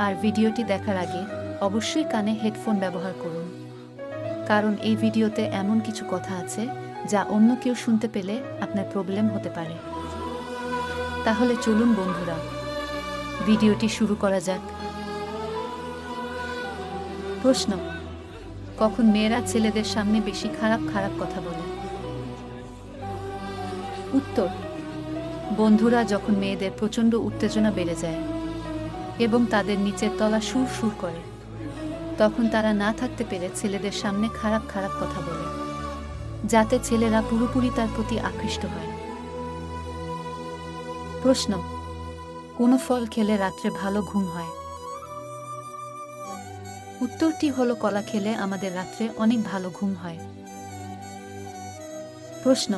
আর ভিডিওটি দেখার আগে অবশ্যই কানে হেডফোন ব্যবহার করুন, কারণ এই ভিডিওতে এমন কিছু কথা আছে যা অন্য কেউ শুনতে পেলে আপনার প্রবলেম হতে পারে। তাহলে চলুন বন্ধুরা, ভিডিওটি শুরু করা যাক। প্রশ্ন: কখন মেয়েরা ছেলেদের সামনে বেশি খারাপ খারাপ কথা বলে? উত্তর: বন্ধুরা যখন মেয়েদের প্রচণ্ড উত্তেজনা বেড়ে যায় এবং তাদের নিচের তলা সুর সুর করে, তখন তারা না থাকতে পেরে ছেলেদের সামনে খারাপ খারাপ কথা বলে, যাতে ছেলেরা পুরোপুরি তার প্রতি আকৃষ্ট হয়। প্রশ্ন: কোন ফল খেলে রাত্রে ভালো ঘুম হয়? উত্তরটি হলো কলা খেলে আমাদের রাত্রে অনেক ভালো ঘুম হয়। প্রশ্ন: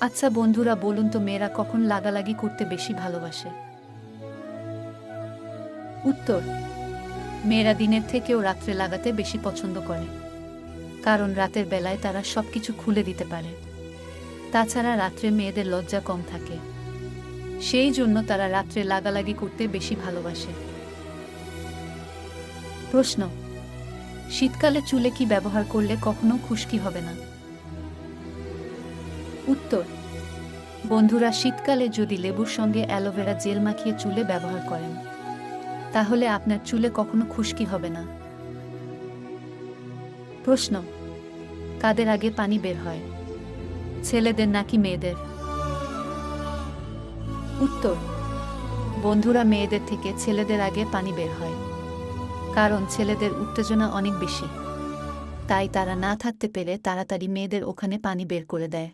আচ্ছা বন্ধুরা, বলুন তো মেয়েরা কখন লাগালাগি করতে বেশি ভালোবাসে? উত্তর: মেয়েরা দিনের থেকেও রাত্রে লাগাতে বেশি পছন্দ করে, কারণ রাতের বেলায় তারা সবকিছু খুলে দিতে পারে। তাছাড়া রাত্রে মেয়েদের লজ্জা কম থাকে, সেই জন্য তারা রাত্রে লাগালাগি করতে বেশি ভালোবাসে। প্রশ্ন: শীতকালে চুলে কি ব্যবহার করলে কখনো খুশকি হবে না? উত্তর: বন্ধুরা, শীতকালে যদি লেবুর সঙ্গে অ্যালোভেরা জেল মাখিয়ে চুলে ব্যবহার করেন, তাহলে আপনার চুলে কখনো খুশকি হবে না। প্রশ্ন: কাদের আগে পানি বের হয়, ছেলেদের নাকি মেয়েদের? উত্তর: বন্ধুরা, মেয়েদের থেকে ছেলেদের আগে পানি বের হয়, কারণ ছেলেদের উত্তেজনা অনেক বেশি, তাই তারা না থাকতে পেরে তাড়াতাড়ি মেয়েদের ওখানে পানি বের করে দেয়।